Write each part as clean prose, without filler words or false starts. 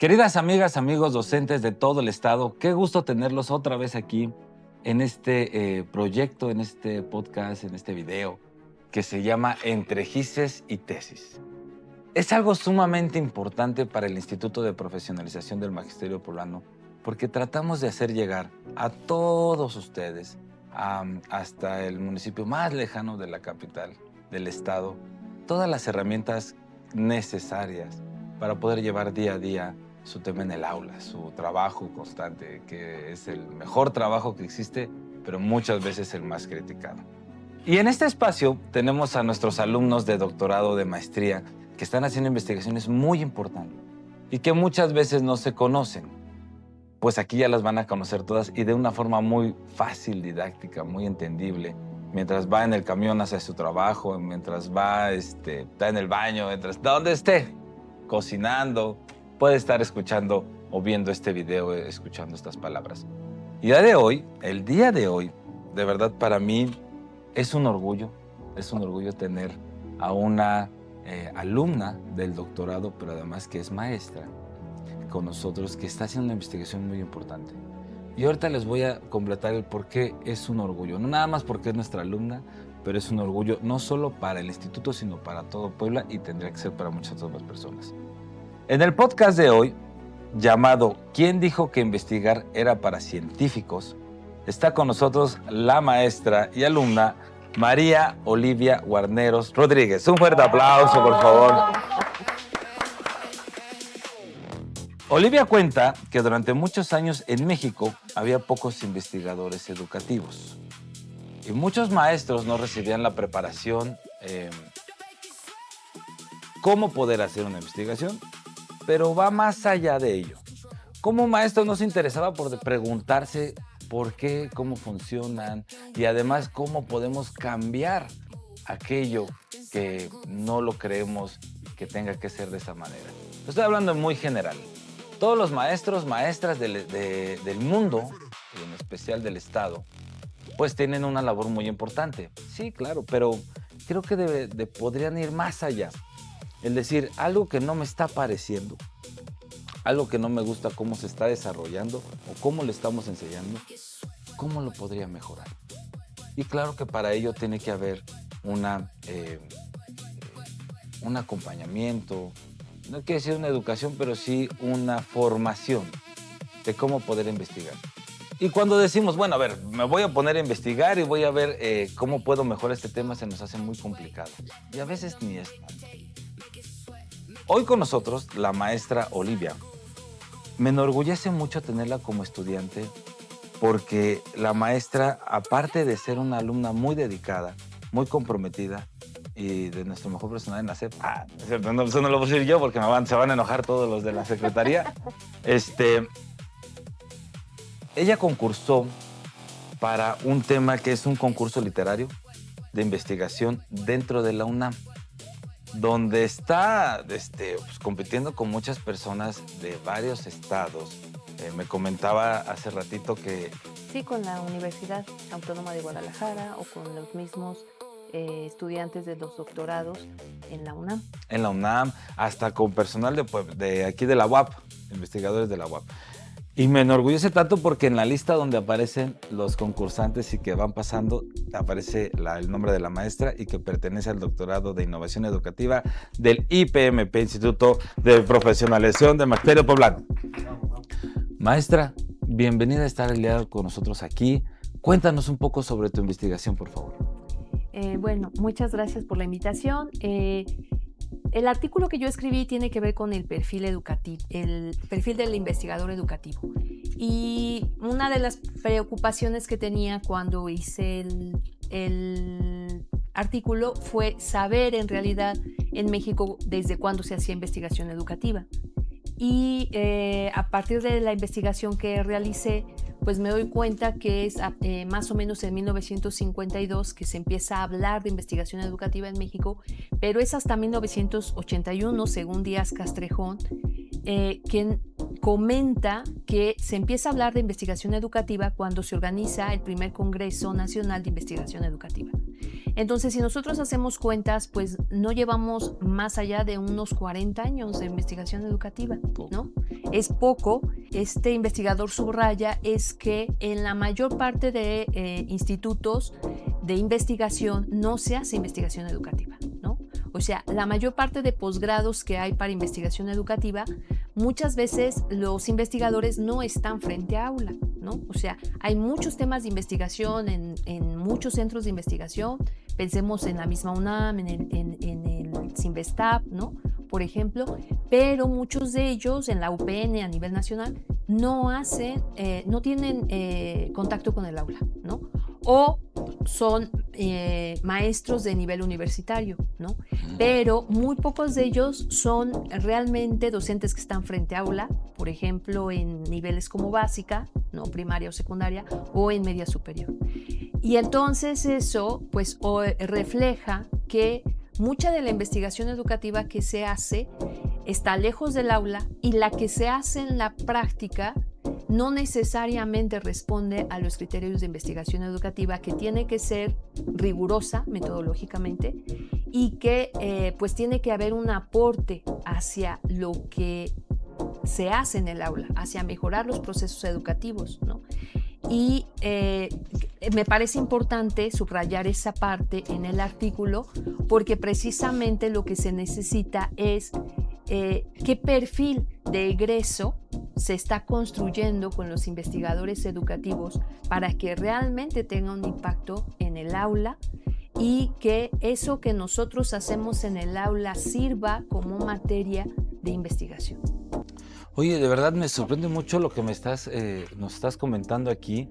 Queridas amigas, amigos docentes de todo el estado, qué gusto tenerlos otra vez aquí en este proyecto, en este podcast, en este video que se llama Entre Gises y Tesis. Es algo sumamente importante para el Instituto de Profesionalización del Magisterio Poblano porque tratamos de hacer llegar a todos ustedes, hasta el municipio más lejano de la capital del estado, todas las herramientas necesarias para poder llevar día a día su tema en el aula, su trabajo constante, que es el mejor trabajo que existe, pero muchas veces el más criticado. Y en este espacio tenemos a nuestros alumnos de doctorado, de maestría, que están haciendo investigaciones muy importantes y que muchas veces no se conocen. Pues aquí ya las van a conocer todas y de una forma muy fácil, didáctica, muy entendible, mientras va en el camión hacia su trabajo, mientras va, está en el baño, mientras donde esté, cocinando, puede estar escuchando o viendo este video, escuchando estas palabras. Y el día de hoy, de verdad para mí es un orgullo tener a una alumna del doctorado, pero además que es maestra con nosotros, que está haciendo una investigación muy importante. Y ahorita les voy a completar el por qué es un orgullo. No nada más porque es nuestra alumna, pero es un orgullo no solo para el instituto, sino para todo Puebla y tendría que ser para muchas otras personas. En el podcast de hoy, llamado ¿Quién dijo que investigar era para científicos?, está con nosotros la maestra y alumna María Olivia Guarneros Rodríguez. Un fuerte aplauso, por favor. Olivia cuenta que durante muchos años en México había pocos investigadores educativos y muchos maestros no recibían la preparación cómo poder hacer una investigación, pero va más allá de ello. Como maestro no se interesaba por preguntarse por qué, cómo funcionan y además cómo podemos cambiar aquello que no lo creemos que tenga que ser de esa manera. Estoy hablando muy general. Todos los maestros, maestras del mundo, y en especial del Estado, pues tienen una labor muy importante. Sí, claro, pero creo que podrían ir más allá. Es decir, algo que no me está pareciendo, algo que no me gusta cómo se está desarrollando o cómo le estamos enseñando, ¿cómo lo podría mejorar? Y claro que para ello tiene que haber un acompañamiento, no quiere decir una educación, pero sí una formación de cómo poder investigar. Y cuando decimos, bueno, a ver, me voy a poner a investigar y voy a ver cómo puedo mejorar este tema, se nos hace muy complicado. Y a veces ni es tanto. Hoy con nosotros, la maestra Olivia. Me enorgullece mucho tenerla como estudiante porque la maestra, aparte de ser una alumna muy dedicada, muy comprometida y de nuestro mejor personal en la SEP, eso no lo voy a decir yo porque se van a enojar todos los de la secretaría, ella concursó para un tema que es un concurso literario de investigación dentro de la UNAM, donde está pues, compitiendo con muchas personas de varios estados. Me comentaba hace ratito que... Sí, con la Universidad Autónoma de Guadalajara o con los mismos estudiantes de los doctorados en la UNAM. En la UNAM, hasta con personal de aquí de la UAP, investigadores de la UAP. Y me enorgullece tanto porque en la lista donde aparecen los concursantes y que van pasando, aparece el nombre de la maestra y que pertenece al doctorado de Innovación Educativa del IPMP, Instituto de Profesionalización del Magisterio Poblano. Maestra, bienvenida a estar el día con nosotros aquí. Cuéntanos un poco sobre tu investigación, por favor. Bueno, muchas gracias por la invitación. El artículo que yo escribí tiene que ver con el perfil educativo, el perfil del investigador educativo. Y una de las preocupaciones que tenía cuando hice el artículo fue saber en realidad en México desde cuándo se hacía investigación educativa. Y a partir de la investigación que realicé, pues me doy cuenta que es más o menos en 1952 que se empieza a hablar de investigación educativa en México, pero es hasta 1981, según Díaz Castrejón, quien comenta que se empieza a hablar de investigación educativa cuando se organiza el primer Congreso Nacional de Investigación Educativa. Entonces, si nosotros hacemos cuentas, pues no llevamos más allá de unos 40 años de investigación educativa, ¿no? Es poco. Este investigador subraya es que en la mayor parte de institutos de investigación no se hace investigación educativa, ¿no? O sea, la mayor parte de posgrados que hay para investigación educativa, muchas veces los investigadores no están frente a aula, ¿no? O sea, hay muchos temas de investigación en muchos centros de investigación. Pensemos en la misma UNAM, en el CINVESTAB, ¿no? Por ejemplo, pero muchos de ellos en la UPN a nivel nacional no tienen contacto con el aula, ¿no? O son maestros de nivel universitario, ¿no? Pero muy pocos de ellos son realmente docentes que están frente a aula, por ejemplo, en niveles como básica, ¿no? Primaria o secundaria, o en media superior. Y entonces eso, pues, refleja que mucha de la investigación educativa que se hace está lejos del aula, y la que se hace en la práctica no necesariamente responde a los criterios de investigación educativa, que tiene que ser rigurosa metodológicamente y que pues tiene que haber un aporte hacia lo que se hace en el aula, hacia mejorar los procesos educativos, ¿no? Y me parece importante subrayar esa parte en el artículo, porque precisamente lo que se necesita es qué perfil de egreso se está construyendo con los investigadores educativos para que realmente tenga un impacto en el aula, y que eso que nosotros hacemos en el aula sirva como materia de investigación. Oye, de verdad me sorprende mucho lo que nos estás comentando aquí,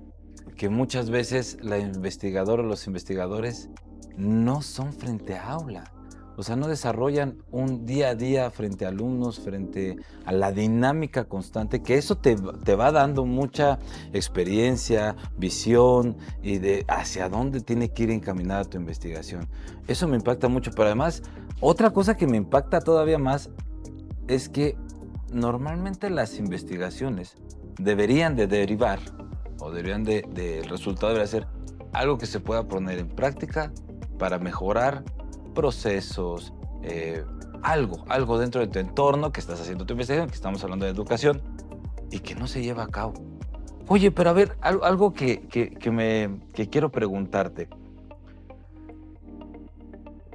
que muchas veces la investigadora o los investigadores no son frente a aula. O sea, no desarrollan un día a día frente a alumnos, frente a la dinámica constante, que eso te va dando mucha experiencia, visión y de hacia dónde tiene que ir encaminada tu investigación. Eso me impacta mucho, pero además, otra cosa que me impacta todavía más es que normalmente las investigaciones deberían de derivar, o el resultado debería ser algo que se pueda poner en práctica para mejorar procesos, algo dentro de tu entorno que estás haciendo tu investigación, que estamos hablando de educación, y que no se lleva a cabo. Oye, pero a ver, algo que quiero preguntarte.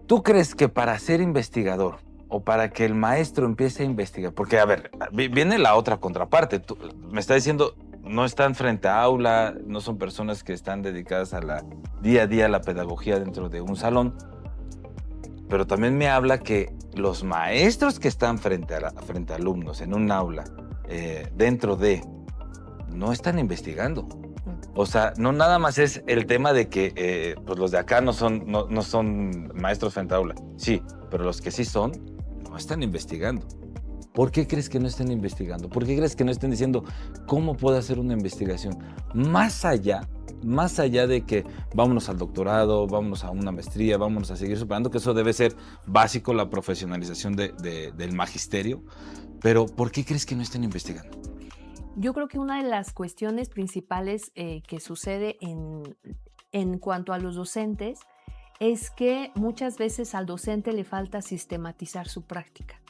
¿Tú crees que para ser investigador o para que el maestro empiece a investigar, porque a ver, viene la otra contraparte, tú me estás diciendo, no están frente a aula, no son personas que están dedicadas a la día a día a la pedagogía dentro de un salón, pero también me habla que los maestros que están frente a alumnos en un aula, no están investigando. O sea, no nada más es el tema de que pues los de acá no son maestros frente a aula. Sí, pero los que sí son, no están investigando. ¿Por qué crees que no estén investigando? ¿Por qué crees que no estén diciendo cómo puedo hacer una investigación? Más allá de que vámonos al doctorado, vámonos a una maestría, vámonos a seguir superando, que eso debe ser básico, la profesionalización del magisterio. Pero ¿por qué crees que no estén investigando? Yo creo que una de las cuestiones principales que sucede en cuanto a los docentes es que muchas veces al docente le falta sistematizar su práctica,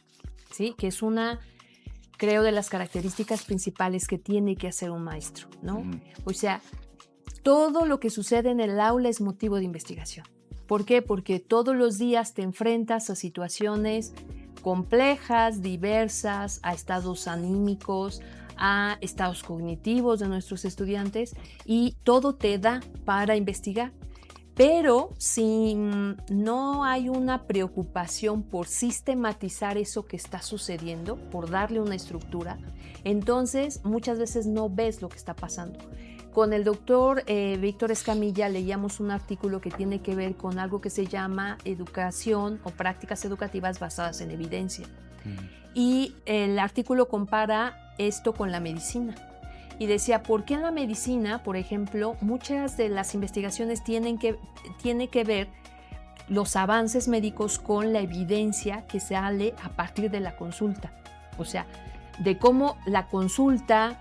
¿sí? Que es una, creo, de las características principales que tiene que hacer un maestro, ¿no? O sea, todo lo que sucede en el aula es motivo de investigación. ¿Por qué? Porque todos los días te enfrentas a situaciones complejas, diversas, a estados anímicos, a estados cognitivos de nuestros estudiantes, y todo te da para investigar. Pero si no hay una preocupación por sistematizar eso que está sucediendo, por darle una estructura, entonces muchas veces no ves lo que está pasando. Con el doctor Víctor Escamilla leíamos un artículo que tiene que ver con algo que se llama educación o prácticas educativas basadas en evidencia. Y el artículo compara esto con la medicina. Y decía, ¿por qué en la medicina, por ejemplo, muchas de las investigaciones tienen que ver los avances médicos con la evidencia que sale a partir de la consulta? O sea, de cómo la consulta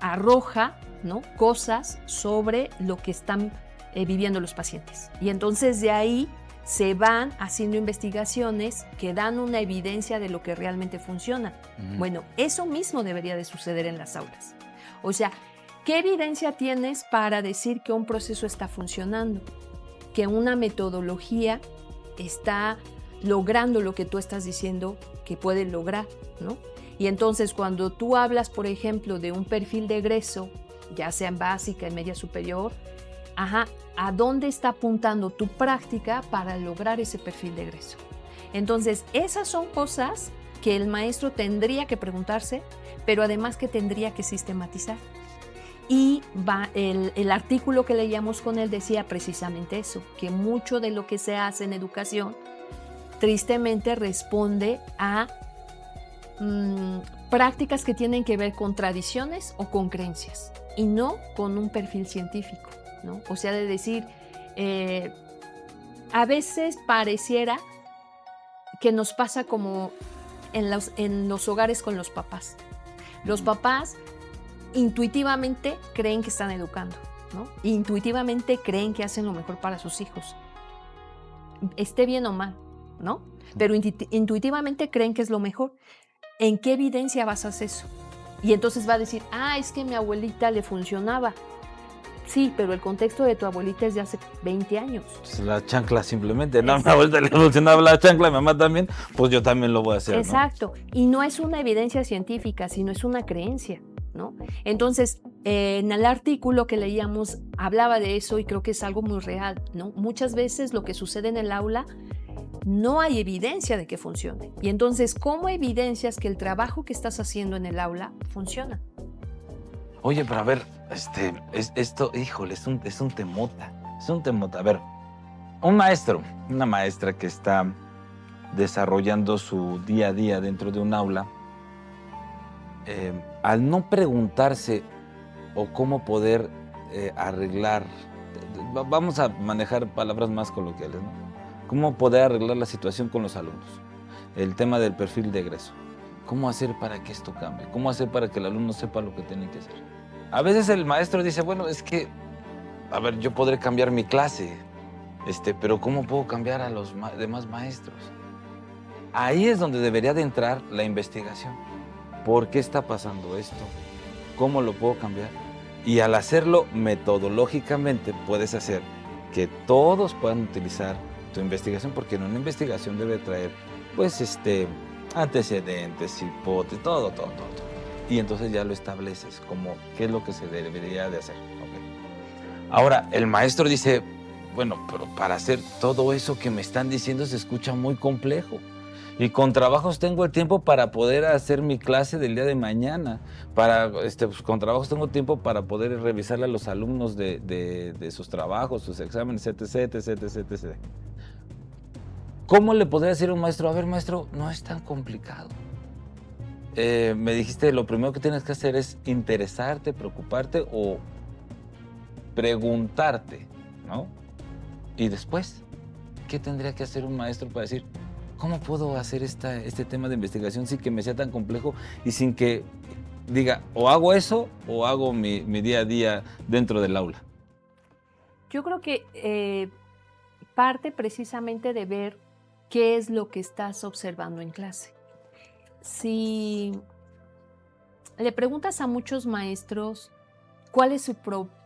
arroja, ¿no?, cosas sobre lo que están viviendo los pacientes. Y entonces de ahí se van haciendo investigaciones que dan una evidencia de lo que realmente funciona. Bueno, eso mismo debería de suceder en las aulas. O sea, ¿qué evidencia tienes para decir que un proceso está funcionando? Que una metodología está logrando lo que tú estás diciendo que puede lograr, ¿no? Y entonces cuando tú hablas, por ejemplo, de un perfil de egreso, ya sea en básica, en media superior, ¿a dónde está apuntando tu práctica para lograr ese perfil de egreso? Entonces, esas son cosas que el maestro tendría que preguntarse, pero además que tendría que sistematizar. Y el artículo que leíamos con él decía precisamente eso, que mucho de lo que se hace en educación tristemente responde a prácticas que tienen que ver con tradiciones o con creencias y no con un perfil científico, ¿no? O sea, de decir, a veces pareciera que nos pasa como en los hogares con los papás. Los papás intuitivamente creen que están educando, ¿no? Intuitivamente creen que hacen lo mejor para sus hijos, esté bien o mal, ¿no? Pero intuitivamente creen que es lo mejor. ¿En qué evidencia basas eso? Y entonces va a decir, es que a mi abuelita le funcionaba. Sí, pero el contexto de tu abuelita es de hace 20 años. Pues la chancla simplemente, ¿no? A mi abuelita le funcionaba la chancla, a mi mamá también, pues yo también lo voy a hacer, ¿no? Exacto. Y no es una evidencia científica, sino es una creencia, ¿no? Entonces, en el artículo que leíamos hablaba de eso y creo que es algo muy real, ¿no? Muchas veces lo que sucede en el aula no hay evidencia de que funcione. Y entonces, ¿cómo evidencias que el trabajo que estás haciendo en el aula funciona? Oye, pero a ver, esto, híjole, es un temota. Es un temota. A ver, un maestro, una maestra que está desarrollando su día a día dentro de un aula, al no preguntarse o cómo poder arreglar, vamos a manejar palabras más coloquiales, ¿no? ¿Cómo poder arreglar la situación con los alumnos? El tema del perfil de egreso. ¿Cómo hacer para que esto cambie? ¿Cómo hacer para que el alumno sepa lo que tiene que hacer? A veces el maestro dice, bueno, es que, a ver, yo podré cambiar mi clase, pero ¿cómo puedo cambiar a los demás maestros? Ahí es donde debería de entrar la investigación. ¿Por qué está pasando esto? ¿Cómo lo puedo cambiar? Y al hacerlo metodológicamente puedes hacer que todos puedan utilizar tu investigación, porque en una investigación debe traer, pues, antecedentes, hipótesis, todo. Y entonces ya lo estableces como qué es lo que se debería de hacer. Okay. Ahora, el maestro dice, bueno, pero para hacer todo eso que me están diciendo se escucha muy complejo. Y con trabajos tengo el tiempo para poder hacer mi clase del día de mañana. Pues con trabajos tengo tiempo para poder revisarle a los alumnos de sus trabajos, sus exámenes, etc. ¿Cómo le podría decir a un maestro, a ver, maestro, no es tan complicado? Me dijiste, lo primero que tienes que hacer es interesarte, preocuparte o preguntarte, ¿no? Y después, ¿qué tendría que hacer un maestro para decir, ¿cómo puedo hacer este tema de investigación sin que me sea tan complejo y sin que diga, o hago eso o hago mi día a día dentro del aula? Yo creo que parte precisamente de ver qué es lo que estás observando en clase. Si le preguntas a muchos maestros cuál es su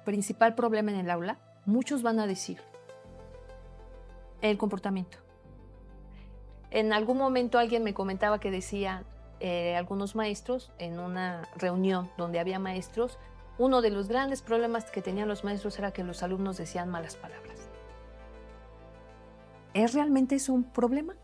principal problema en el aula, muchos van a decir el comportamiento. En algún momento alguien me comentaba que decía algunos maestros en una reunión donde había maestros, uno de los grandes problemas que tenían los maestros era que los alumnos decían malas palabras. ¿Es realmente eso un problema?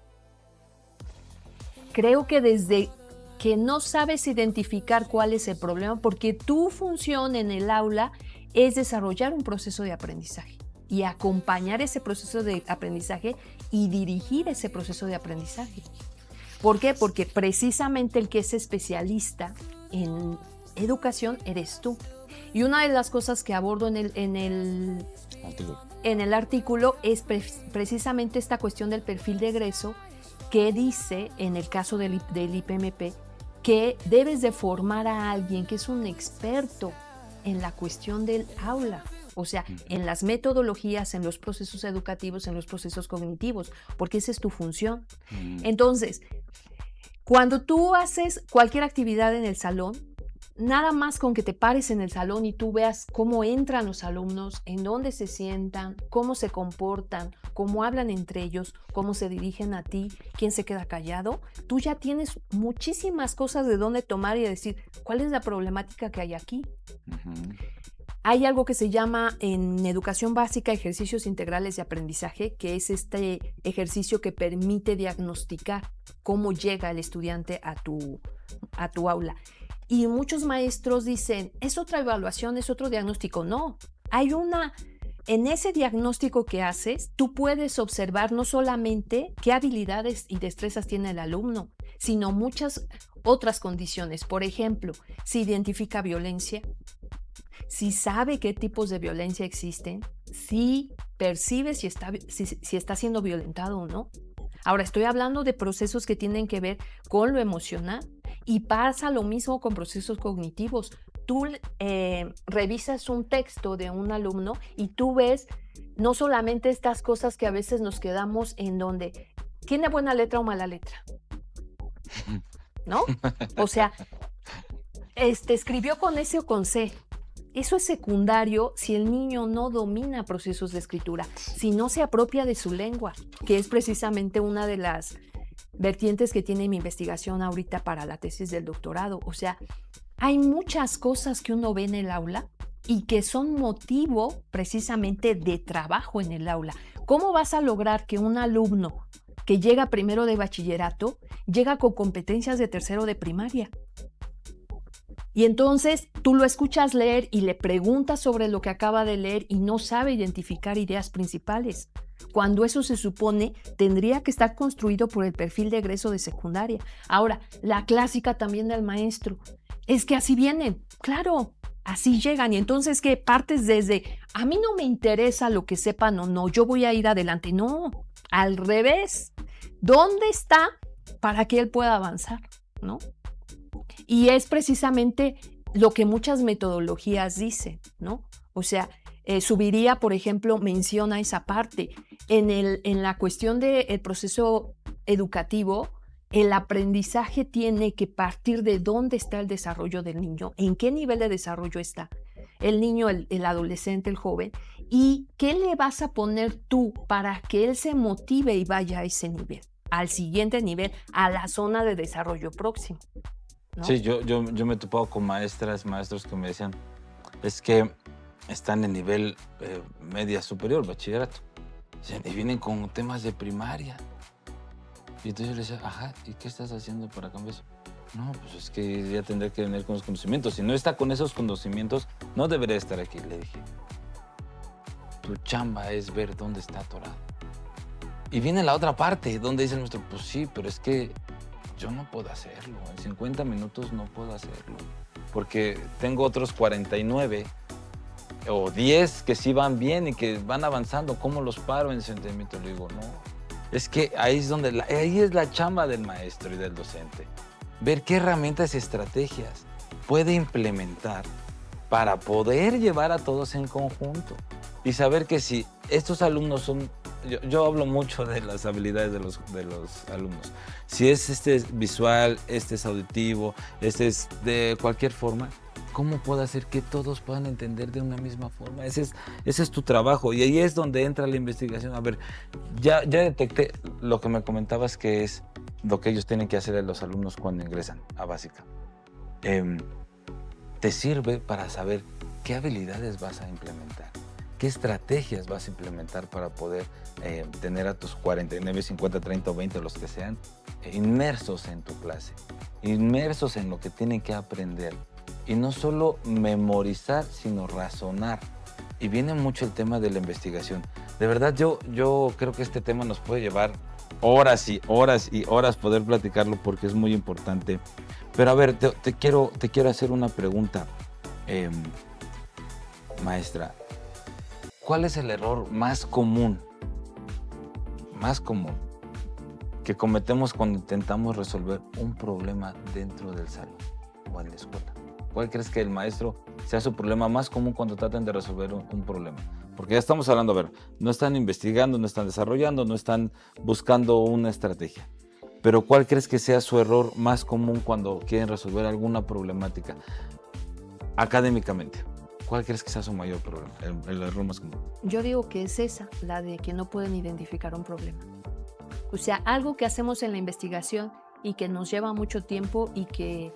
Creo que desde que no sabes identificar cuál es el problema, porque tu función en el aula es desarrollar un proceso de aprendizaje y acompañar ese proceso de aprendizaje y dirigir ese proceso de aprendizaje. ¿Por qué? Porque precisamente el que es especialista en educación eres tú. Y una de las cosas que abordo en el artículo es precisamente esta cuestión del perfil de egreso, que dice, en el caso del IPMP, que debes de formar a alguien que es un experto en la cuestión del aula. O sea, en las metodologías, en los procesos educativos, en los procesos cognitivos, porque esa es tu función. Entonces, cuando tú haces cualquier actividad en el salón, nada más con que te pares en el salón y tú veas cómo entran los alumnos, en dónde se sientan, cómo se comportan, cómo hablan entre ellos, cómo se dirigen a ti, quién se queda callado, tú ya tienes muchísimas cosas de dónde tomar y decir, ¿cuál es la problemática que hay aquí? Hay algo que se llama en educación básica ejercicios integrales de aprendizaje, que es este ejercicio que permite diagnosticar cómo llega el estudiante a tu aula. Y muchos maestros dicen, es otra evaluación, es otro diagnóstico. No, en ese diagnóstico que haces, tú puedes observar no solamente qué habilidades y destrezas tiene el alumno, sino muchas otras condiciones. Por ejemplo, si identifica violencia, si sabe qué tipos de violencia existen, si percibe si está siendo violentado o no. Ahora, estoy hablando de procesos que tienen que ver con lo emocional y pasa lo mismo con procesos cognitivos. Tú revisas un texto de un alumno y tú ves no solamente estas cosas que a veces nos quedamos en donde ¿tiene buena letra o mala letra? ¿No? O sea, escribió con S o con C. Eso es secundario si el niño no domina procesos de escritura, si no se apropia de su lengua, que es precisamente una de las vertientes que tiene mi investigación ahorita para la tesis del doctorado. O sea, hay muchas cosas que uno ve en el aula y que son motivo precisamente de trabajo en el aula. ¿Cómo vas a lograr que un alumno que llega primero de bachillerato llega con competencias de tercero de primaria? Y entonces tú lo escuchas leer y le preguntas sobre lo que acaba de leer y no sabe identificar ideas principales, cuando eso se supone tendría que estar construido por el perfil de egreso de secundaria. Ahora, la clásica también del maestro, es que así vienen, claro, así llegan. Y entonces, ¿qué? Partes desde, a mí no me interesa lo que sepan o no, yo voy a ir adelante. No, al revés. ¿Dónde está para que él pueda avanzar? ¿No? Y es precisamente lo que muchas metodologías dicen, ¿no? O sea, Subiría, por ejemplo, menciona esa parte. En la cuestión del proceso educativo, el aprendizaje tiene que partir de dónde está el desarrollo del niño, en qué nivel de desarrollo está el niño, el adolescente, el joven, y qué le vas a poner tú para que él se motive y vaya a ese nivel, al siguiente nivel, a la zona de desarrollo próximo, ¿no? Sí, yo me he topado con maestros que me decían, es que están en nivel media superior, bachillerato, y vienen con temas de primaria. Y entonces yo le decía, ajá, ¿y qué estás haciendo para cambiar eso? No, pues es que ya tendrá que venir con los conocimientos. Si no está con esos conocimientos, no debería estar aquí, le dije. Tu chamba es ver dónde está atorado. Y viene la otra parte, donde dice el maestro, pues sí, pero es que yo no puedo hacerlo. En 50 minutos no puedo hacerlo. Porque tengo otros 49 o 10 que sí van bien y que van avanzando. ¿Cómo los paro en sentimiento? Le digo, no. Es que ahí es la chamba del maestro y del docente. Ver qué herramientas y estrategias puede implementar para poder llevar a todos en conjunto. Y saber que si estos alumnos son... Yo hablo mucho de las habilidades de los alumnos. Si este es visual, este es auditivo, este es de cualquier forma, ¿cómo puedo hacer que todos puedan entender de una misma forma? Ese es tu trabajo. Y ahí es donde entra la investigación. A ver, ya detecté lo que me comentabas, que es lo que ellos tienen que hacer los alumnos cuando ingresan a básica. Te sirve para saber qué habilidades vas a implementar, qué estrategias vas a implementar para poder tener a tus 49, 50, 30 o 20, los que sean, inmersos en tu clase, inmersos en lo que tienen que aprender. Y no solo memorizar, sino razonar. Y viene mucho el tema de la investigación. De verdad, yo creo que este tema nos puede llevar horas y horas y horas poder platicarlo, porque es muy importante. Pero a ver, te quiero hacer una pregunta, maestra. ¿Cuál es el error más común que cometemos cuando intentamos resolver un problema dentro del salón? o en la escuela? ¿Cuál crees que el maestro sea su problema más común cuando tratan de resolver un problema? Porque ya estamos hablando, a ver, no están investigando, no están desarrollando, no están buscando una estrategia. Pero ¿cuál crees que sea su error más común cuando quieren resolver alguna problemática académicamente? ¿Cuál crees que sea su mayor problema, el error más común? Yo digo que es esa, la de que no pueden identificar un problema. O sea, algo que hacemos en la investigación y que nos lleva mucho tiempo y que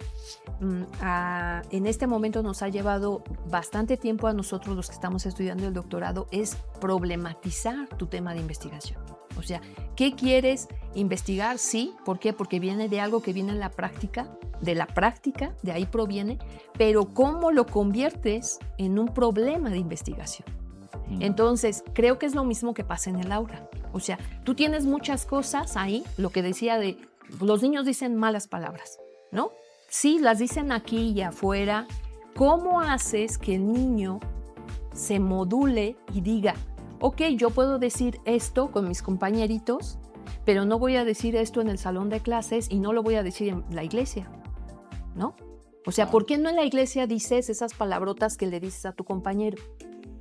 en este momento nos ha llevado bastante tiempo a nosotros los que estamos estudiando el doctorado es problematizar tu tema de investigación. O sea, ¿qué quieres investigar? Sí, ¿por qué? Porque viene de algo que viene en la práctica, de ahí proviene, pero ¿cómo lo conviertes en un problema de investigación? Entonces, creo que es lo mismo que pasa en el aula. O sea, tú tienes muchas cosas ahí, lo que decía de los niños dicen malas palabras, ¿no? Sí, las dicen aquí y afuera. ¿Cómo haces que el niño se module y diga, ok, yo puedo decir esto con mis compañeritos, pero no voy a decir esto en el salón de clases y no lo voy a decir en la iglesia, ¿no? O sea, ¿por qué no en la iglesia dices esas palabrotas que le dices a tu compañero?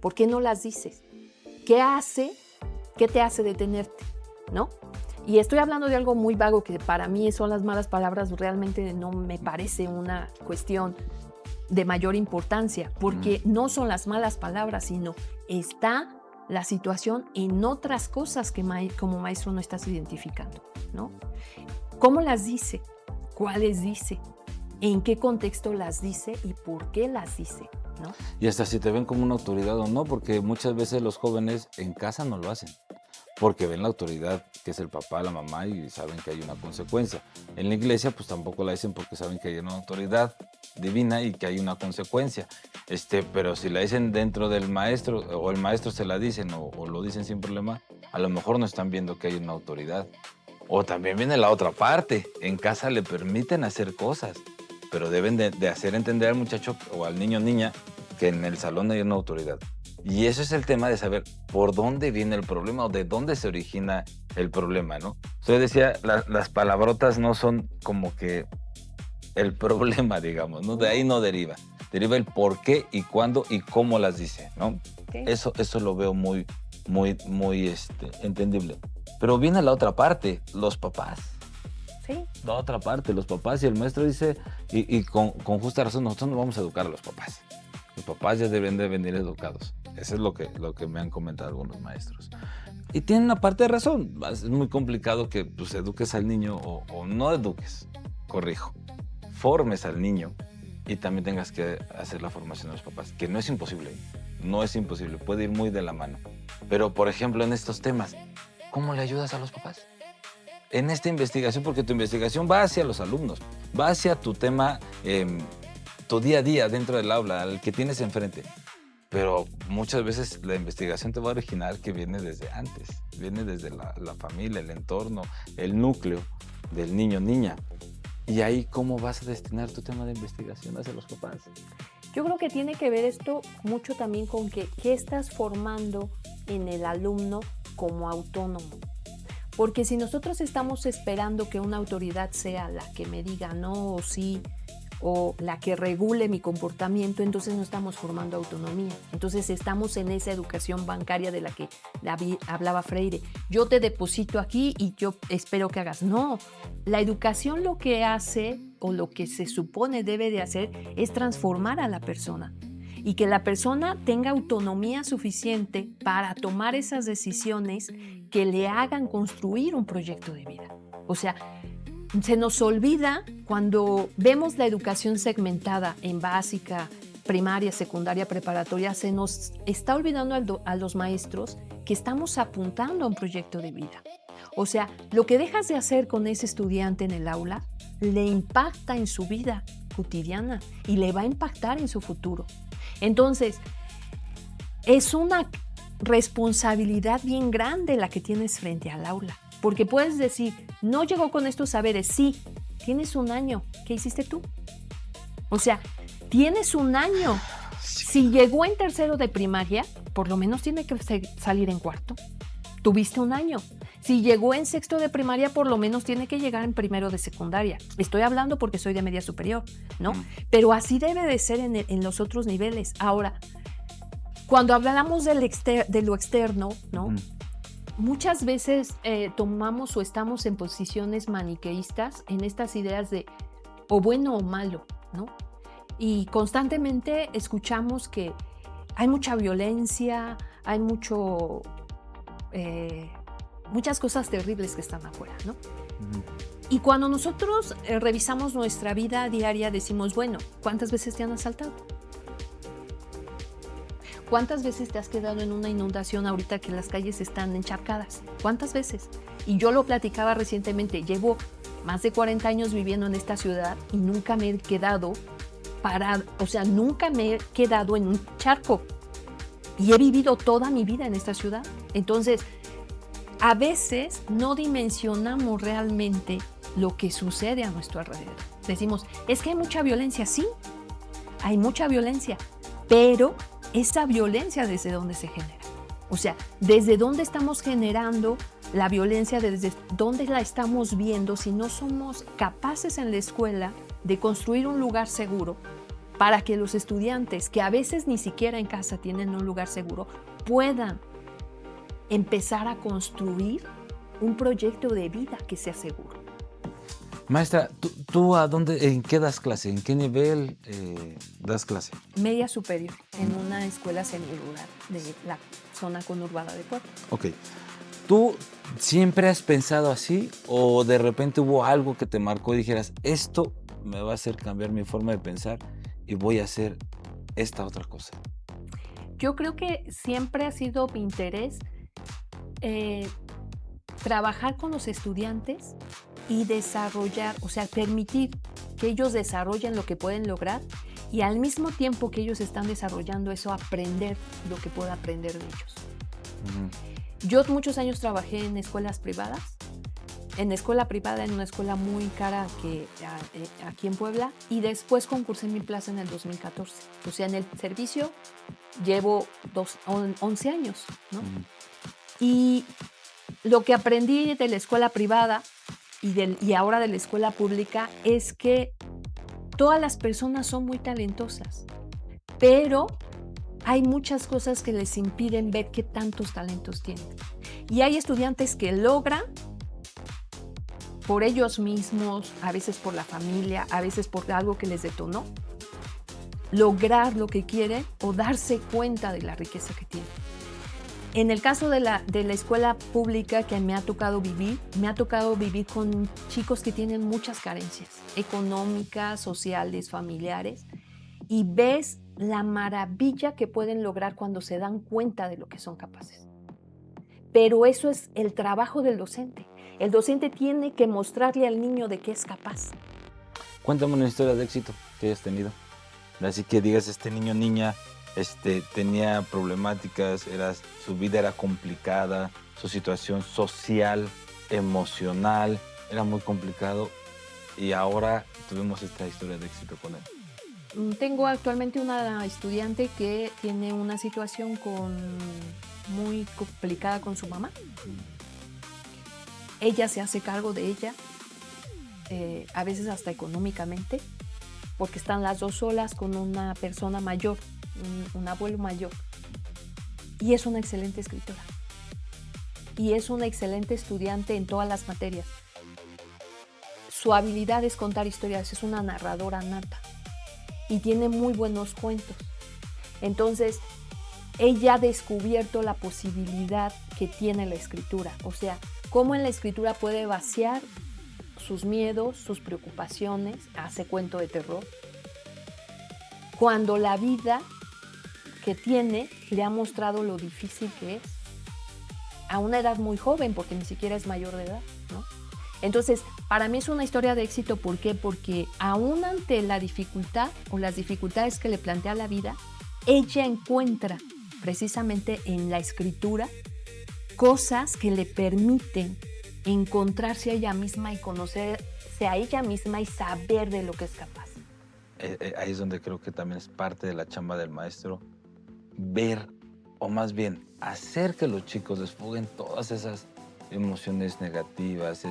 ¿Por qué no las dices? ¿Qué te hace detenerte? ¿No? Y estoy hablando de algo muy vago que para mí son las malas palabras, realmente no me parece una cuestión de mayor importancia, porque no son las malas palabras, sino está la situación en otras cosas que como maestro no estás identificando, ¿no? ¿Cómo las dice? ¿Cuáles dice? ¿En qué contexto las dice y por qué las dice? ¿No? Y hasta si te ven como una autoridad o no, porque muchas veces los jóvenes en casa no lo hacen, porque ven la autoridad, que es el papá, la mamá, y saben que hay una consecuencia. En la iglesia, pues tampoco la dicen porque saben que hay una autoridad divina y que hay una consecuencia. Pero si la dicen dentro del maestro, o el maestro se la dicen, o lo dicen sin problema, a lo mejor no están viendo que hay una autoridad. O también viene la otra parte, en casa le permiten hacer cosas, pero deben de hacer entender al muchacho o al niño o niña que en el salón hay una autoridad. Y eso es el tema de saber por dónde viene el problema o de dónde se origina el problema, ¿no? Usted decía, las palabrotas no son como que el problema, digamos, ¿no? De ahí no deriva. Deriva el por qué y cuándo y cómo las dice, ¿no? Okay. Eso lo veo muy entendible. Pero viene la otra parte, los papás. Sí. La otra parte, los papás, y el maestro dice, y con justa razón, nosotros no vamos a educar a los papás. Los papás ya deben de venir educados. Eso es lo que me han comentado algunos maestros. Y tienen una parte de razón. Es muy complicado que pues, eduques al niño o no eduques, corrijo. Formes al niño y también tengas que hacer la formación de los papás, que no es imposible. No es imposible, puede ir muy de la mano. Pero, por ejemplo, en estos temas, ¿cómo le ayudas a los papás? En esta investigación, porque tu investigación va hacia los alumnos, va hacia tu tema, tu día a día dentro del aula, al que tienes enfrente. Pero muchas veces la investigación te va a originar que viene desde antes, viene desde la familia, el entorno, el núcleo del niño o niña. Y ahí, ¿cómo vas a destinar tu tema de investigación hacia los papás? Yo creo que tiene que ver esto mucho también con qué estás formando en el alumno como autónomo. Porque si nosotros estamos esperando que una autoridad sea la que me diga no o sí, o la que regule mi comportamiento, entonces no estamos formando autonomía. Entonces estamos en esa educación bancaria de la que hablaba Freire. Yo te deposito aquí y yo espero que hagas. No, la educación lo que hace o lo que se supone debe de hacer es transformar a la persona y que la persona tenga autonomía suficiente para tomar esas decisiones que le hagan construir un proyecto de vida. O sea, se nos olvida cuando vemos la educación segmentada en básica, primaria, secundaria, preparatoria, se nos está olvidando a los maestros que estamos apuntando a un proyecto de vida. O sea, lo que dejas de hacer con ese estudiante en el aula le impacta en su vida cotidiana y le va a impactar en su futuro. Entonces, es una responsabilidad bien grande la que tienes frente al aula. Porque puedes decir, no llegó con estos saberes. Sí, tienes un año. ¿Qué hiciste tú? O sea, tienes un año. Si llegó en tercero de primaria, por lo menos tiene que salir en cuarto. Tuviste un año. Si llegó en sexto de primaria, por lo menos tiene que llegar en primero de secundaria. Estoy hablando porque soy de media superior, ¿no? Pero así debe de ser en los otros niveles. Ahora, cuando hablamos de lo externo, ¿no? Muchas veces tomamos o estamos en posiciones maniqueístas en estas ideas de o bueno o malo, ¿no? Y constantemente escuchamos que hay mucha violencia, hay muchas cosas terribles que están afuera, ¿no? Y cuando nosotros revisamos nuestra vida diaria, decimos, bueno, ¿cuántas veces te han asaltado? ¿Cuántas veces te has quedado en una inundación ahorita que las calles están encharcadas? ¿Cuántas veces? Y yo lo platicaba recientemente, llevo más de 40 años viviendo en esta ciudad y nunca me he quedado nunca me he quedado en un charco. Y he vivido toda mi vida en esta ciudad. Entonces, a veces no dimensionamos realmente lo que sucede a nuestro alrededor. Decimos, es que hay mucha violencia. Sí, hay mucha violencia, pero esa violencia, ¿desde dónde se genera? O sea, ¿desde dónde estamos generando la violencia? ¿Desde dónde la estamos viendo si no somos capaces en la escuela de construir un lugar seguro para que los estudiantes, que a veces ni siquiera en casa tienen un lugar seguro, puedan empezar a construir un proyecto de vida que sea seguro? Maestra, ¿tú en qué das clase? ¿En qué nivel das clase? Media superior, en una escuela semirural de la zona conurbada de Puebla. Ok. ¿Tú siempre has pensado así o de repente hubo algo que te marcó y dijeras, esto me va a hacer cambiar mi forma de pensar y voy a hacer esta otra cosa? Yo creo que siempre ha sido mi interés trabajar con los estudiantes y desarrollar, o sea, permitir que ellos desarrollen lo que pueden lograr y al mismo tiempo que ellos están desarrollando eso, aprender lo que pueda aprender de ellos. Yo muchos años trabajé en escuelas privadas, en una escuela muy cara aquí en Puebla, y después concursé en mi plaza en el 2014. O sea, en el servicio llevo 11 años, ¿no? Y lo que aprendí de la escuela privada y ahora de la escuela pública es que todas las personas son muy talentosas, pero hay muchas cosas que les impiden ver qué tantos talentos tienen. Y hay estudiantes que logran por ellos mismos, a veces por la familia, a veces por algo que les detonó, lograr lo que quieren o darse cuenta de la riqueza que tienen. En el caso de la escuela pública que me ha tocado vivir con chicos que tienen muchas carencias económicas, sociales, familiares, y ves la maravilla que pueden lograr cuando se dan cuenta de lo que son capaces. Pero eso es el trabajo del docente. El docente tiene que mostrarle al niño de qué es capaz. Cuéntame una historia de éxito que hayas tenido. Así que digas, este niño o niña tenía problemáticas, su vida era complicada, su situación social, emocional, era muy complicado y ahora tuvimos esta historia de éxito con él. Tengo actualmente una estudiante que tiene una situación muy complicada con su mamá. Ella se hace cargo de ella, a veces hasta económicamente, porque están las dos solas con una persona mayor, un abuelo mayor. Y es una excelente escritora. Y es una excelente estudiante en todas las materias. Su habilidad es contar historias, es una narradora nata. Y tiene muy buenos cuentos. Entonces, ella ha descubierto la posibilidad que tiene la escritura. O sea, cómo en la escritura puede vaciar sus miedos, sus preocupaciones, hace cuento de terror. Cuando la vida que tiene le ha mostrado lo difícil que es, a una edad muy joven, porque ni siquiera es mayor de edad, ¿no? Entonces, para mí es una historia de éxito. ¿Por qué? Porque aún ante la dificultad o las dificultades que le plantea la vida, ella encuentra precisamente en la escritura cosas que le permiten encontrarse a ella misma y conocerse a ella misma y saber de lo que es capaz. Ahí es donde creo que también es parte de la chamba del maestro, ver, o más bien, hacer que los chicos desfoguen todas esas emociones negativas,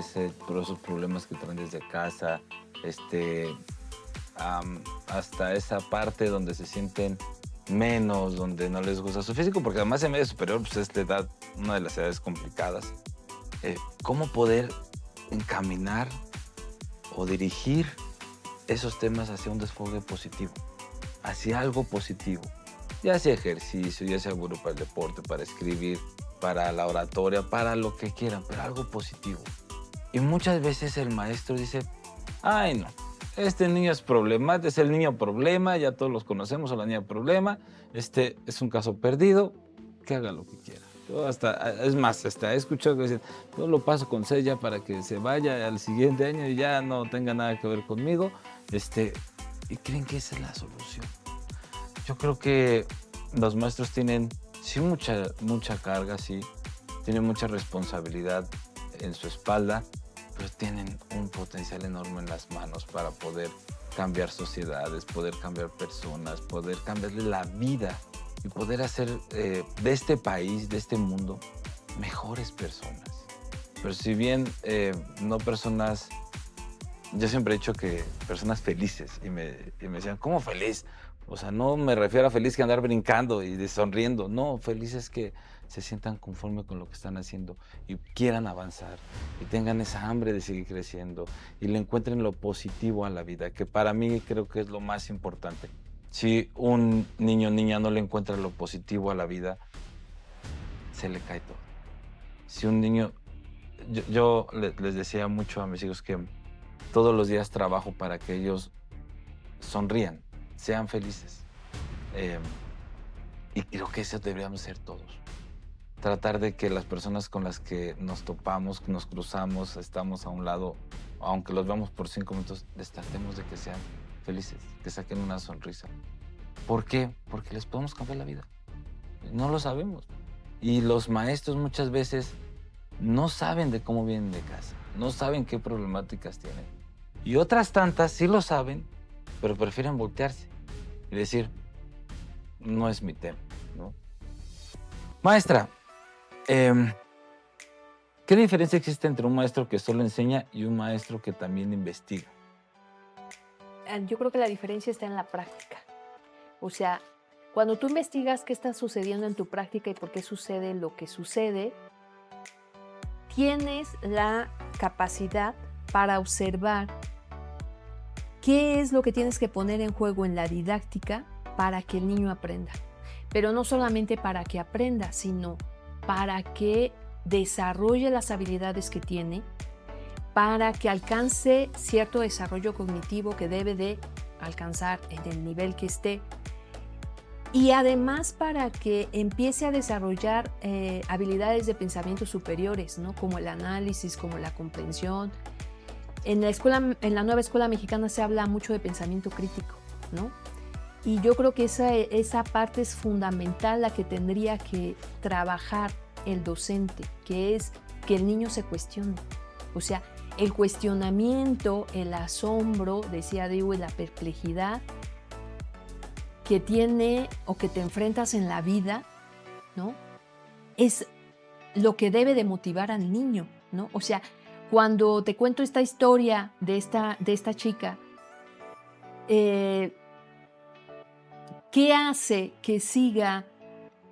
por esos problemas que traen desde casa, hasta esa parte donde se sienten menos, donde no les gusta su físico, porque además en medio superior pues es la edad, una de las edades complicadas. ¿Cómo poder encaminar o dirigir esos temas hacia un desfogue positivo, hacia algo positivo? Ya sea ejercicio, ya sea bueno para el deporte, para escribir, para la oratoria, para lo que quieran, pero algo positivo. Y muchas veces el maestro dice, ay no, este niño es problemático, es el niño problema, ya todos los conocemos, o la niña problema, es un caso perdido, que haga lo que quiera. Yo es más, hasta he escuchado que dicen, yo lo paso con Sella para que se vaya al siguiente año y ya no tenga nada que ver conmigo, y creen que esa es la solución. Yo creo que los maestros tienen, sí, mucha carga, sí, tienen mucha responsabilidad en su espalda, pero tienen un potencial enorme en las manos para poder cambiar sociedades, poder cambiar personas, poder cambiarle la vida y poder hacer de este país, de este mundo, mejores personas. Pero si bien no personas, yo siempre he dicho que personas felices, y me decían, ¿cómo feliz? O sea, no me refiero a feliz que andar brincando y sonriendo, no, felices que se sientan conforme con lo que están haciendo y quieran avanzar y tengan esa hambre de seguir creciendo y le encuentren lo positivo a la vida, que para mí creo que es lo más importante. Si un niño o niña no le encuentra lo positivo a la vida, se le cae todo. Si un niño, yo les decía mucho a mis hijos que todos los días trabajo para que ellos sonrían, sean felices. Y creo que eso deberíamos ser todos. Tratar de que las personas con las que nos topamos, nos cruzamos, estamos a un lado, aunque los veamos por 5 minutos, les tratemos de que sean felices, que saquen una sonrisa. ¿Por qué? Porque les podemos cambiar la vida. No lo sabemos. Y los maestros muchas veces no saben de cómo vienen de casa, no saben qué problemáticas tienen. Y otras tantas sí lo saben, pero prefieren voltearse y decir, no es mi tema, ¿no? Maestra, ¿qué diferencia existe entre un maestro que solo enseña y un maestro que también investiga? Yo creo que la diferencia está en la práctica. O sea, cuando tú investigas qué está sucediendo en tu práctica y por qué sucede lo que sucede, tienes la capacidad para observar qué es lo que tienes que poner en juego en la didáctica para que el niño aprenda. Pero no solamente para que aprenda, sino para que desarrolle las habilidades que tiene, para que alcance cierto desarrollo cognitivo que debe de alcanzar en el nivel que esté, y además para que empiece a desarrollar habilidades de pensamiento superiores, ¿no? Como el análisis, como la comprensión. En la nueva escuela mexicana se habla mucho de pensamiento crítico, ¿no? Y yo creo que esa parte es fundamental, la que tendría que trabajar el docente, que es que el niño se cuestione. O sea, el cuestionamiento, el asombro, decía Dewey, la perplejidad que tiene o que te enfrentas en la vida, ¿no? Es lo que debe de motivar al niño, ¿no? O sea, cuando te cuento esta historia de esta chica, ¿qué hace que siga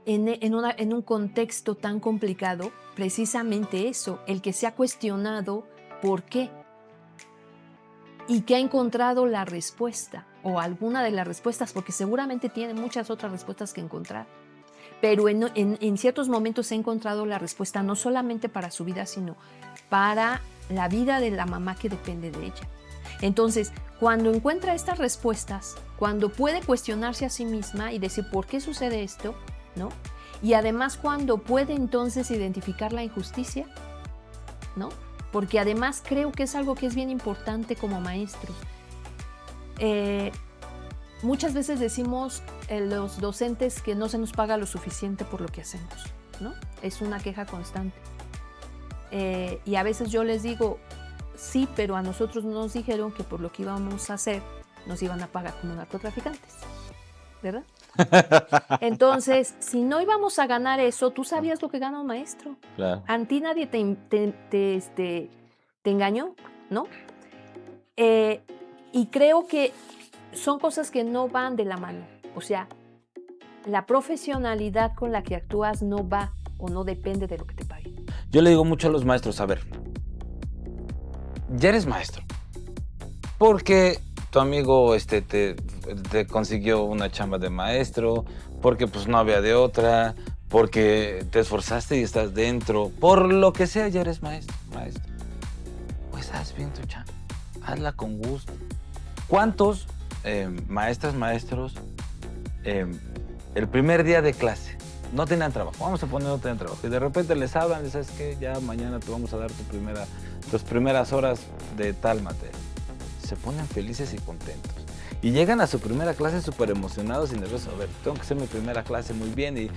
en un contexto tan complicado? Precisamente eso, el que se ha cuestionado por qué y que ha encontrado la respuesta o alguna de las respuestas, porque seguramente tiene muchas otras respuestas que encontrar, pero en ciertos momentos ha encontrado la respuesta no solamente para su vida, sino para la vida de la mamá que depende de ella. Entonces, cuando encuentra estas respuestas, cuando puede cuestionarse a sí misma y decir por qué sucede esto, ¿no? Y además cuando puede entonces identificar la injusticia, ¿no? Porque además creo que es algo que es bien importante como maestros. Muchas veces decimos los docentes que no se nos paga lo suficiente por lo que hacemos, ¿no? Es una queja constante. Y a veces yo les digo, sí, pero a nosotros nos dijeron que por lo que íbamos a hacer nos iban a pagar como narcotraficantes, ¿verdad? Entonces, si no íbamos a ganar eso, tú sabías lo que gana un maestro. Claro. A ti nadie te engañó, ¿no? Y creo que son cosas que no van de la mano. O sea, la profesionalidad con la que actúas no va o no depende de lo que te paguen. Yo le digo mucho a los maestros, a ver, ya eres maestro, porque tu amigo te consiguió una chamba de maestro, porque pues no había de otra, porque te esforzaste y estás dentro, por lo que sea ya eres maestro. Pues haz bien tu chamba, hazla con gusto. ¿Cuántos maestros, el primer día de clase no tenían trabajo? Vamos a poner no tenían trabajo. Y de repente les hablan, les sabes que ya mañana te vamos a dar tus primeras horas de tal materia. Se ponen felices y contentos. Y llegan a su primera clase súper emocionados y nerviosos. A ver, tengo que hacer mi primera clase muy bien y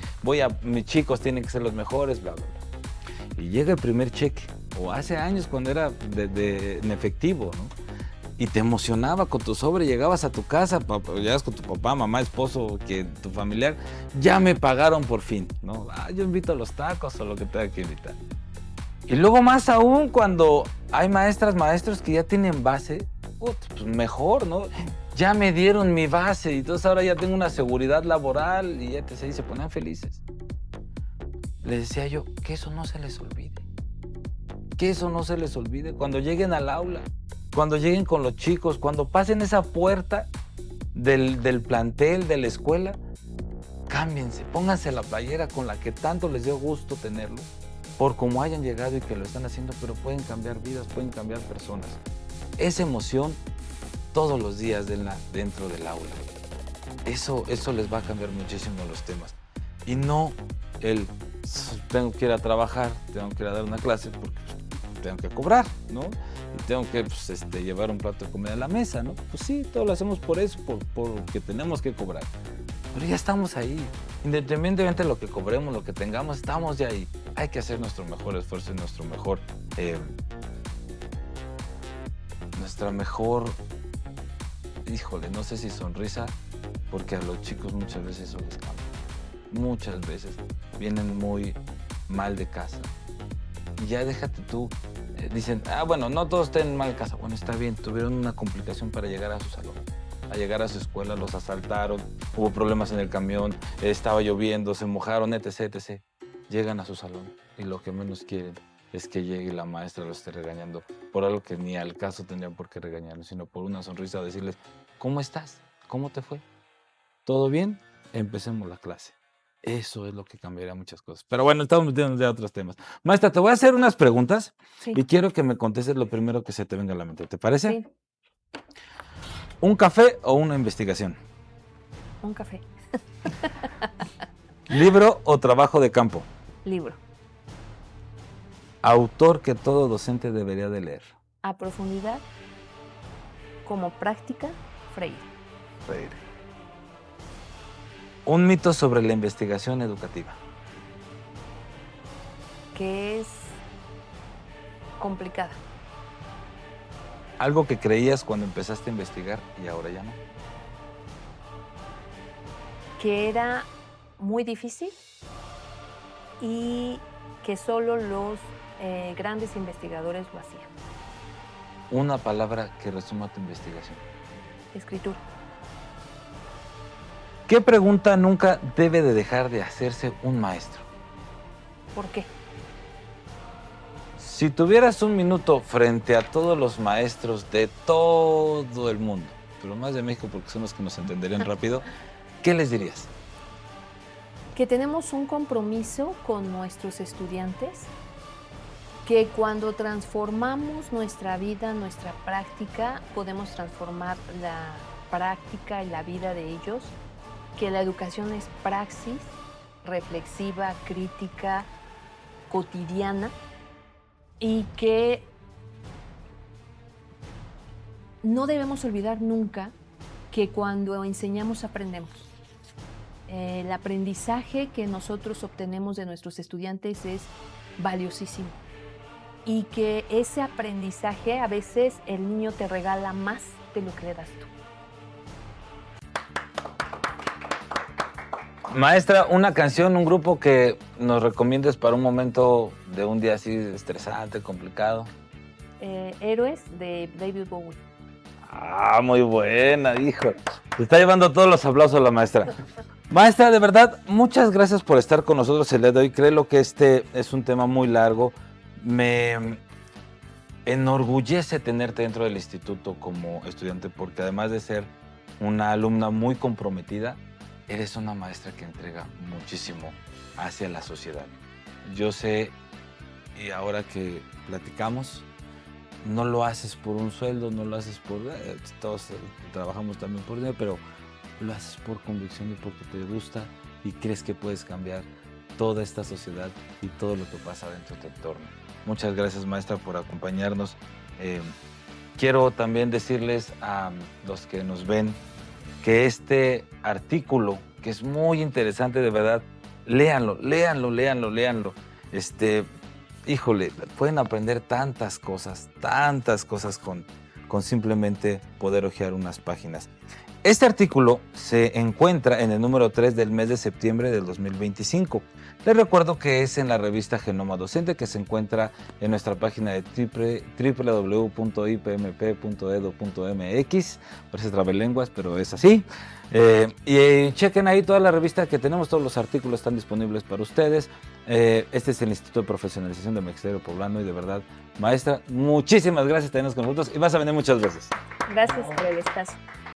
mis chicos tienen que ser los mejores, bla, bla, bla. Y llega el primer cheque, o hace años cuando era en efectivo, ¿no? Y te emocionaba con tu sobre, llegabas a tu casa, llegabas con tu papá, mamá, esposo, tu familiar, ya me pagaron por fin, ¿no? Yo invito a los tacos o lo que tenga que invitar. Y luego más aún cuando hay maestros que ya tienen base, pues mejor, ¿no? Ya me dieron mi base y entonces ahora ya tengo una seguridad laboral y etc. Y se ponían felices. Les decía yo, que eso no se les olvide. Que eso no se les olvide cuando lleguen al aula. Cuando lleguen con los chicos, cuando pasen esa puerta del plantel, de la escuela, cámbiense, pónganse la playera con la que tanto les dio gusto tenerlo, por cómo hayan llegado y que lo están haciendo, pero pueden cambiar vidas, pueden cambiar personas. Esa emoción todos los días dentro del aula. Eso les va a cambiar muchísimo los temas. Y no tengo que ir a trabajar, tengo que ir a dar una clase porque tengo que cobrar, ¿no? Y tengo que llevar un plato de comida a la mesa, ¿no? Pues sí, todo lo hacemos por eso, porque tenemos que cobrar. Pero ya estamos ahí. Independientemente de lo que cobremos, lo que tengamos, estamos ya ahí. Hay que hacer nuestro mejor esfuerzo y nuestra mejor, híjole, no sé si sonrisa, porque a los chicos muchas veces eso les cambia. Muchas veces vienen muy mal de casa. Y ya déjate tú. Dicen, bueno, no todos tienen mal casa. Bueno, está bien, tuvieron una complicación para llegar a su salón, a llegar a su escuela, los asaltaron, hubo problemas en el camión, estaba lloviendo, se mojaron, etc. Llegan a su salón y lo que menos quieren es que llegue la maestra los esté regañando por algo que ni al caso tendrían por qué regañarlos, sino por una sonrisa, decirles, ¿cómo estás? ¿Cómo te fue? ¿Todo bien? Empecemos la clase. Eso es lo que cambiaría muchas cosas. Pero bueno, estamos metiendo ya otros temas. Maestra, te voy a hacer unas preguntas y quiero que me contestes lo primero que se te venga a la mente. ¿Te parece? Sí. ¿Un café o una investigación? Un café. ¿Libro o trabajo de campo? Libro. ¿Autor que todo docente debería de leer? A profundidad, como práctica, Freire. Un mito sobre la investigación educativa. Que es complicada. Algo que creías cuando empezaste a investigar y ahora ya no. Que era muy difícil y que solo los grandes investigadores lo hacían. Una palabra que resuma tu investigación. Escritura. ¿Qué pregunta nunca debe de dejar de hacerse un maestro? ¿Por qué? Si tuvieras un minuto frente a todos los maestros de todo el mundo, pero más de México porque son los que nos entenderían rápido, ¿qué les dirías? Que tenemos un compromiso con nuestros estudiantes, que cuando transformamos nuestra vida, nuestra práctica, podemos transformar la práctica y la vida de ellos, que la educación es praxis, reflexiva, crítica, cotidiana, y que no debemos olvidar nunca que cuando enseñamos aprendemos. El aprendizaje que nosotros obtenemos de nuestros estudiantes es valiosísimo y que ese aprendizaje a veces el niño te regala más de lo que le das tú. Maestra, una canción, un grupo que nos recomiendes para un momento de un día así estresante, complicado. Héroes de David Bowie. Ah, muy buena, hijo. Te está llevando todos los aplausos la maestra. Maestra, de verdad, muchas gracias por estar con nosotros el día de hoy. Creo que este es un tema muy largo. Me enorgullece tenerte dentro del instituto como estudiante porque además de ser una alumna muy comprometida, eres una maestra que entrega muchísimo hacia la sociedad. Yo sé, y ahora que platicamos, no lo haces por un sueldo, no lo haces por... todos trabajamos también por dinero, pero lo haces por convicción y porque te gusta y crees que puedes cambiar toda esta sociedad y todo lo que pasa dentro de tu entorno. Muchas gracias, maestra, por acompañarnos. Quiero también decirles a los que nos ven que este artículo, que es muy interesante, de verdad, léanlo. Híjole, pueden aprender tantas cosas con simplemente poder hojear unas páginas. Este artículo se encuentra en el número 3 del mes de septiembre del 2025. Les recuerdo que es en la revista Genoma Docente, que se encuentra en nuestra página de www.ipmp.edu.mx. Parece trabalenguas, pero es así. Y chequen ahí toda la revista que tenemos, todos los artículos están disponibles para ustedes. Este es el Instituto de Profesionalización del Magisterio Poblano y de verdad, maestra, muchísimas gracias por tenernos con nosotros y vas a venir muchas veces. Gracias por el espacio.